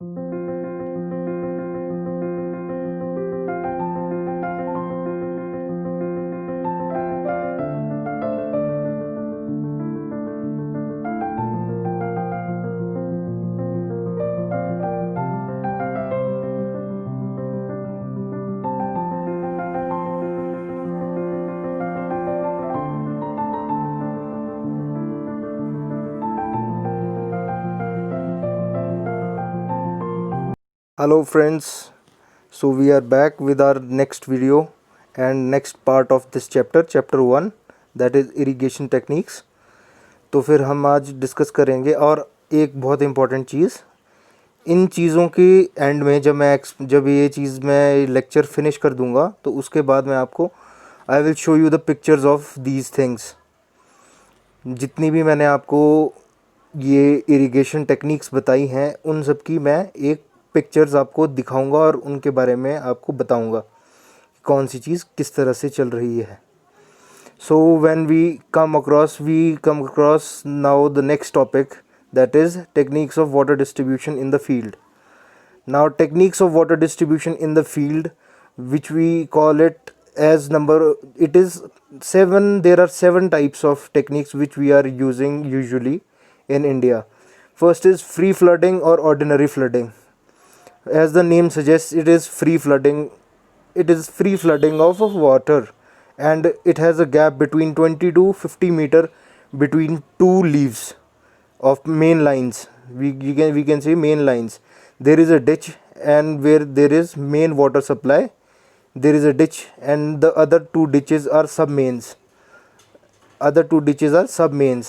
Hello friends, so we are back with our next video and next part of this chapter 1, that is irrigation techniques। तो फिर हम आज discuss करेंगे। और एक बहुत इम्पॉर्टेंट चीज़, इन चीज़ों की एंड में जब ये चीज़ मैं लेक्चर फिनिश कर दूंगा तो उसके बाद मैं आपको I will show you the pictures of these things. जितनी भी मैंने आपको ये इरिगेशन टेक्निक्स बताई हैं उन सब की मैं एक पिक्चर्स आपको दिखाऊंगा और उनके बारे में आपको बताऊंगा कौन सी चीज़ किस तरह से चल रही है। So when we come across now the next topic, that is techniques of water distribution in the field. Now techniques of water distribution in the field, which we call it as it is 7. There are 7 types of techniques which we are using usually in India. First is free flooding or ordinary flooding. As the name suggests, it is free flooding. It is free flooding of water, and it has a gap between 20 to 50 meter between two leaves of main lines. We can say main lines. There is a ditch, and where there is main water supply, there is a ditch, and the other two ditches are submains.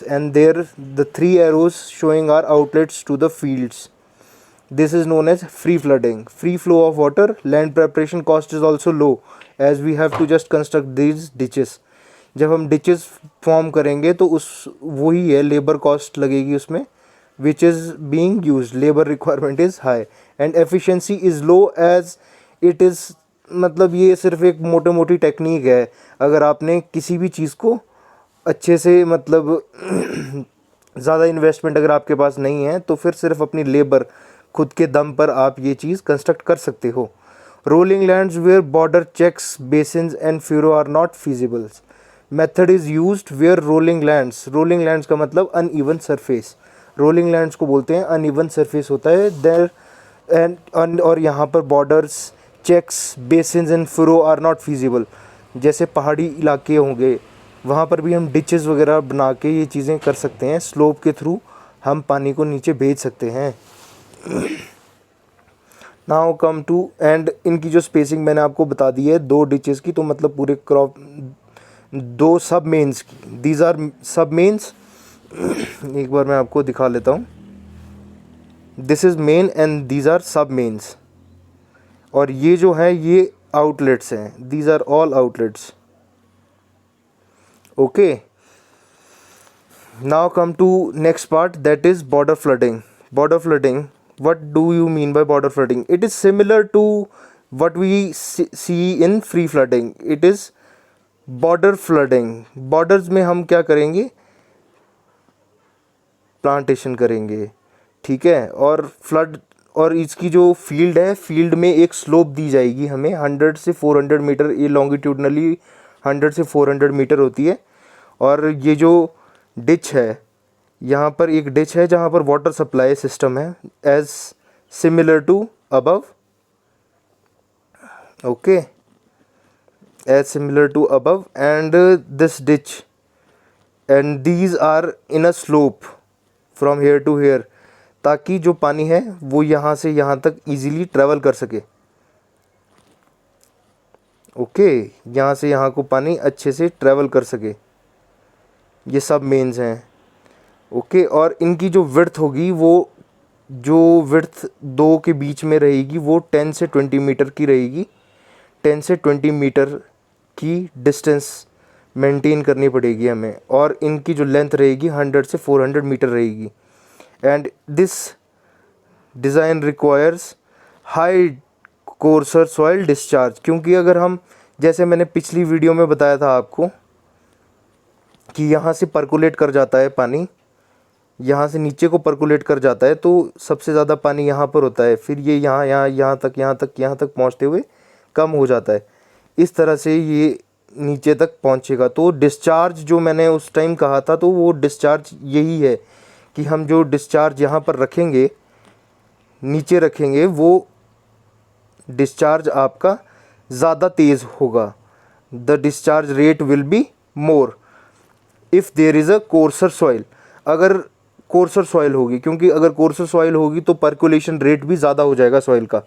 And there the 3 arrows showing are outlets to the fields. This is known as free flooding. Free flow of water. Land preparation cost is also low, as we have to just construct these ditches. जब हम ditches form करेंगे तो उस वही है, labour cost लगेगी उसमें, which is being used, labour requirement is high and efficiency is low, as it is. मतलब ये सिर्फ एक मोटी टेक्निक है। अगर आपने किसी भी चीज़ को अच्छे से मतलब ज़्यादा इन्वेस्टमेंट अगर आपके पास नहीं है तो फिर सिर्फ अपनी लेबर खुद के दम पर आप ये चीज़ कंस्ट्रक्ट कर सकते हो। Rolling lands where border checks, basins and furrow are not feasible. Method is used where rolling lands का मतलब अनइवन सरफेस। रोलिंग लैंड्स को बोलते हैं अनइवन सरफेस होता है देयर एंड और यहाँ पर borders, checks, basins and furrow are not feasible. जैसे पहाड़ी इलाके होंगे वहाँ पर भी हम डिचेस वगैरह बना के ये चीज़ें कर सकते हैं। स्लोप के थ्रू हम पानी को नीचे भेज सकते हैं। नाउ कम टू, एंड इनकी जो स्पेसिंग मैंने आपको बता दी है 2 डिचेस की, तो मतलब पूरे क्रॉप 2 सब मेन्स की। These are sub mains. एक बार मैं आपको दिखा लेता हूँ। This is main and these are sub mains, और ये जो है ये आउटलेट्स हैं। These are all outlets. Okay, now come to next part, that is border flooding. What do you mean by border flooding? It is similar to what we see in free flooding. It is border flooding. Borders में हम क्या करेंगे? Plantation करेंगे, ठीक है। और flood, और इसकी जो फील्ड है, फील्ड में एक स्लोप दी जाएगी हमें 100 से 400 मीटर। ये लॉन्गिट्यूडनली 100 से 400 मीटर होती है। और ये जो डिच है, यहाँ पर एक डिच है जहाँ पर वाटर सप्लाई सिस्टम है, as similar to above. Okay, as similar to above, and this ditch and these are in a slope from here to here, ताकि जो पानी है वो यहाँ से यहाँ तक इजीली ट्रेवल कर सके। ओके, यहाँ से यहाँ को पानी अच्छे से ट्रेवल कर सके। ये सब मेन्स हैं। ओके, और इनकी जो विड्थ होगी, वो जो विड्थ 2 के बीच में रहेगी वो 10 से 20 मीटर की रहेगी। 10 से 20 मीटर की डिस्टेंस मेंटेन करनी पड़ेगी हमें, और इनकी जो लेंथ रहेगी 100 से 400 मीटर रहेगी। And this design requires high courser soil discharge, क्योंकि अगर हम, जैसे मैंने पिछली वीडियो में बताया था आपको कि यहाँ से परकुलेट कर जाता है पानी, यहाँ से नीचे को पर्कुलेट कर जाता है, तो सबसे ज़्यादा पानी यहाँ पर होता है, फिर ये यहाँ तक पहुँचते हुए कम हो जाता है। इस तरह से ये नीचे तक पहुँचेगा। तो डिस्चार्ज जो मैंने उस टाइम कहा था, तो वो डिस्चार्ज यही है कि हम जो डिस्चार्ज यहाँ पर रखेंगे, नीचे रखेंगे, वो डिस्चार्ज आपका ज़्यादा तेज़ होगा। The discharge rate will be more if there is a coarser soil. अगर कोर्सर सॉइल होगी, क्योंकि अगर कोर्सर सॉइल होगी तो पर्कुलेशन रेट भी ज़्यादा हो जाएगा सॉइल का।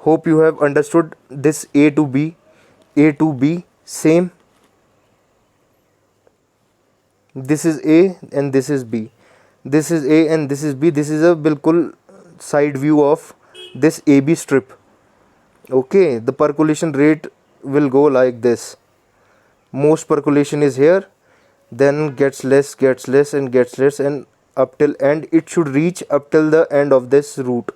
Hope you have understood this A to B same. This is A and this is B, this is A and this is B. This is a बिल्कुल side view of this AB strip. Okay, the percolation rate will go like this. Most percolation is here, then gets less and gets less, and up till end it should reach up till the end of this route.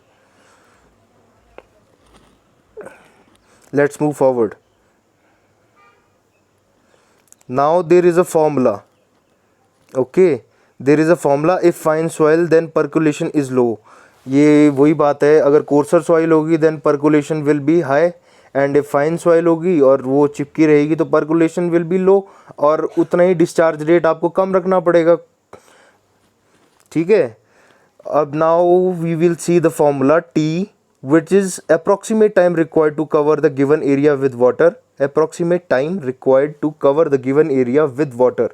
Let's move forward. Now there is a formula. Okay, there is a formula. If fine soil then percolation is low. ये वही बात है, अगर coarser soil होगी then percolation will be high, and if fine soil होगी और वो चिपकी रहेगी तो पर्कुलेशन विल बी लो, और उतना ही डिस्चार्ज रेट आपको कम रखना पड़ेगा। ठीक है, अब now we will see the formula T, which is approximate time required to cover the given area with water. Approximate time required to cover the given area with water.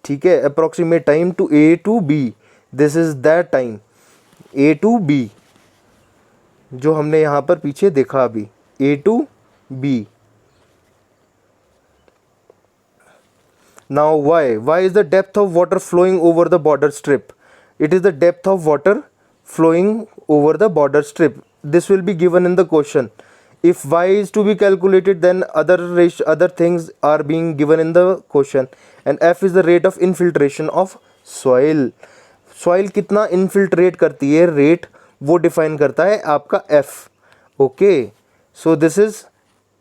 ठीक है, approximate time to A to B, this is that time. A to B जो हमने यहाँ पर पीछे देखा अभी, A to B. Now Y is the depth of water flowing over the border strip. It is the depth of water flowing over the border strip. This will be given in the question. If y is to be calculated, then other things are being given in the question, and f is the rate of infiltration of soil. Soil कितना infiltrate करती है, rate वो define करता है आपका F. Okay, so this is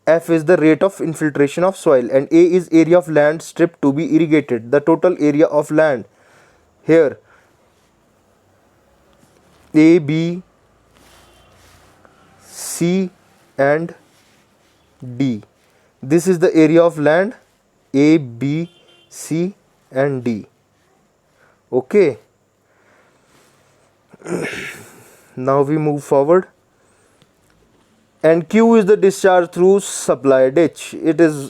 F is the rate of infiltration of soil, and A is area of land strip to be irrigated, the total area of land here A B C and D. This is the area of land A, B, C and D. Okay. Now we move forward. And Q is the discharge through supply ditch. It is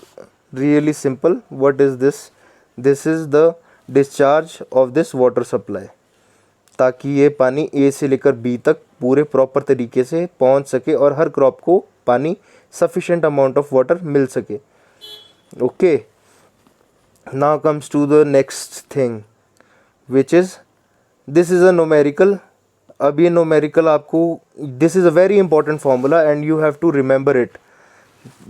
really simple. What is this? This is the discharge of this water supply. ताकि ये पानी ए से लेकर B तक पूरे proper तरीके से पहुंच सके और हर क्रॉप को पानी सफिशिएंट अमाउंट ऑफ वाटर मिल सके। Okay, now comes to the next thing which is this is a numerical. अब ये न्यूमेरिकल आपको, this is a very important formula and you have to remember it.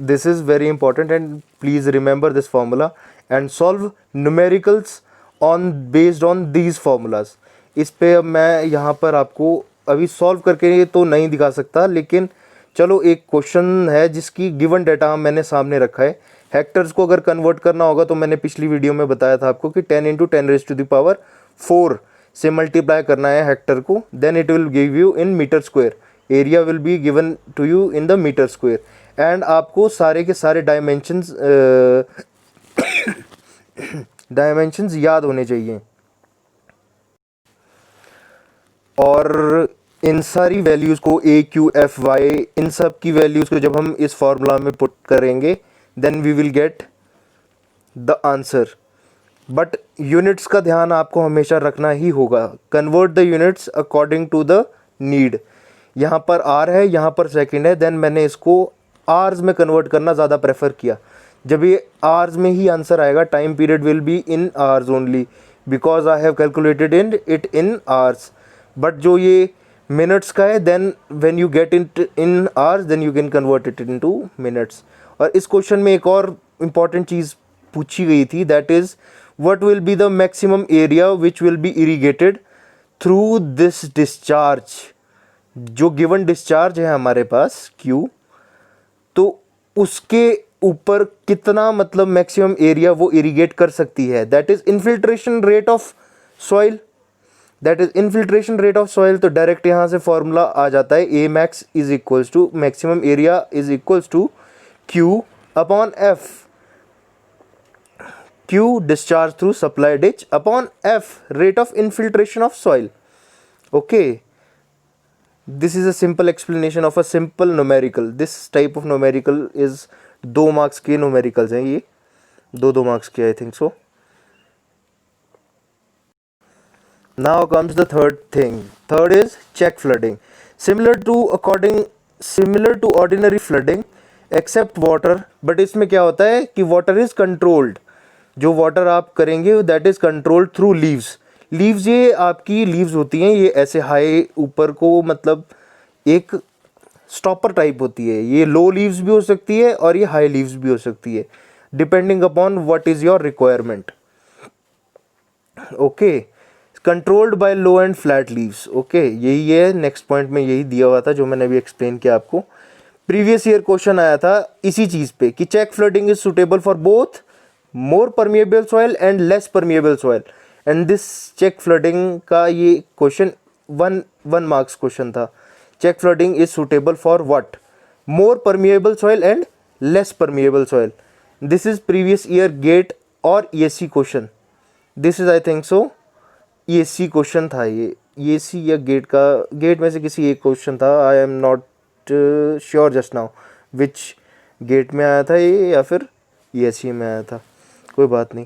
This is very important and please remember this formula and solve numericals on based on these formulas. इस पे अब मैं यहाँ पर आपको अभी सॉल्व करके तो नहीं दिखा सकता, लेकिन चलो एक क्वेश्चन है जिसकी गिवन डाटा मैंने सामने रखा है। हेक्टर्स को अगर कन्वर्ट करना होगा तो मैंने पिछली वीडियो में बताया था आपको कि 10 × 10⁴ से मल्टीप्लाई करना है हेक्टर को, then it will give you in metre square. Area will be given to you in the metre square, and आपको सारे के सारे डायमेंशंस याद होने चाहिए। और इन सारी वैल्यूज़ को ए क्यू एफ वाई, इन सब की वैल्यूज़ को जब हम इस फॉर्मूला में पुट करेंगे then we will get the answer. But units का ध्यान आपको हमेशा रखना ही होगा। Convert the units according to the need. यहाँ पर आर है, यहाँ पर सेकेंड है, देन मैंने इसको आर्स में कन्वर्ट करना ज़्यादा प्रेफर किया। जब ये आर्स में ही आंसर आएगा, time period will be in hours only because I have calculated it in hours. बट जो ये मिनट्स का है, then when you get it in hours then you can convert it into minutes. और इस क्वेश्चन में एक और इम्पॉर्टेंट चीज़ पूछी गई थी, that is what will be the maximum area which will be irrigated through this discharge. जो given discharge है हमारे पास Q, तो उसके ऊपर कितना मतलब मैक्सिमम एरिया वो इरीगेट कर सकती है, that is infiltration rate of soil, that is infiltration rate of soil. तो डायरेक्ट यहाँ से फॉर्मूला आ जाता है, A max is equals to maximum area is equals to Q upon F, Q discharge through supply ditch upon F rate of infiltration of soil. Okay, this is a simple explanation of a simple numerical. This type of numerical is 2 marks के numericals हैं, ये 2 marks के I think so. Now comes the third thing. Third is check flooding. Similar to ordinary flooding except water, but इसमें क्या होता है कि water is controlled. जो वाटर आप करेंगे that is controlled through leaves. ये आपकी लीव्स होती हैं, ये ऐसे हाई ऊपर को, मतलब एक स्टॉपर टाइप होती है। ये लो लीव्स भी हो सकती है और ये हाई लीव्स भी हो सकती है, depending upon what is your requirement. Okay, controlled by low and flat leaves. Okay, यही है नेक्स्ट पॉइंट में, यही दिया हुआ था जो मैंने अभी एक्सप्लेन किया आपको। प्रीवियस ईयर क्वेश्चन आया था इसी चीज़ पे कि check flooding is suitable for both more permeable soil and less permeable soil, and this check flooding का ये क्वेश्चन 1 marks क्वेश्चन था। check flooding is suitable for what? more permeable soil and less permeable soil. this is previous year GATE और ESC question. this is I think so ESC question था, ये ESC या GATE में से किसी एक question था। I am not sure just now which GATE में आया था ये या फिर ESC में आया था, कोई बात नहीं।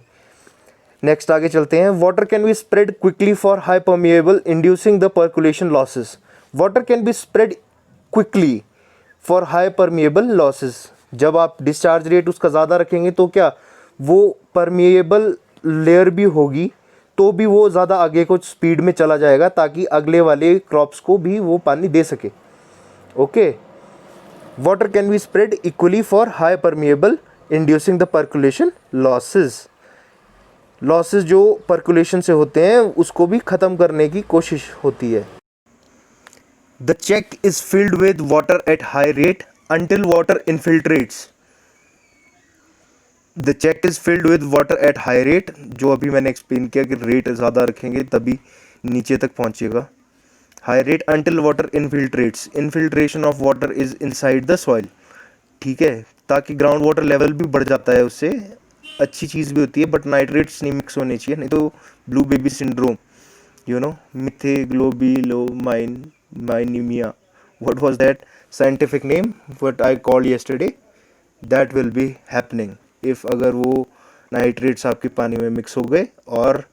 नेक्स्ट आगे चलते हैं। Water can be spread quickly for high permeable inducing the percolation losses. Water can be spread quickly for high permeable losses. जब आप डिस्चार्ज रेट उसका ज़्यादा रखेंगे तो क्या वो परमिएबल लेयर भी होगी, तो भी वो ज़्यादा आगे को स्पीड में चला जाएगा ताकि अगले वाले क्रॉप्स को भी वो पानी दे सके। Okay, water can be spread equally for high permeable inducing the percolation losses जो पर्कुलेशन से होते हैं उसको भी ख़त्म करने की कोशिश होती है। The check is filled with water at high rate until water infiltrates. The check is filled with water at high rate, जो अभी मैंने एक्सप्लेन किया कि रेट ज़्यादा रखेंगे तभी नीचे तक पहुंचेगा। High rate until water infiltrates, infiltration of water is inside the soil. ठीक है, ताकि ग्राउंड वाटर लेवल भी बढ़ जाता है, उससे अच्छी चीज़ भी होती है, बट नाइट्रेट्स नहीं मिक्स होने चाहिए, नहीं तो blue baby syndrome, you know, methaemoglobinaemia, what was that scientific name what I called yesterday, that will be happening if अगर वो नाइट्रेट्स आपके पानी में मिक्स हो गए और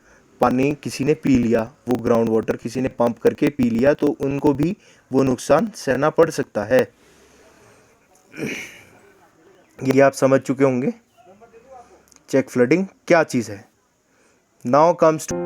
पानी किसी ने पी लिया, वो ग्राउंड वाटर किसी ने पंप करके पी लिया, तो उनको भी वो नुकसान सहना पड़ सकता है। ये आप समझ चुके होंगे चेक फ्लडिंग क्या चीज़ है। Now comes to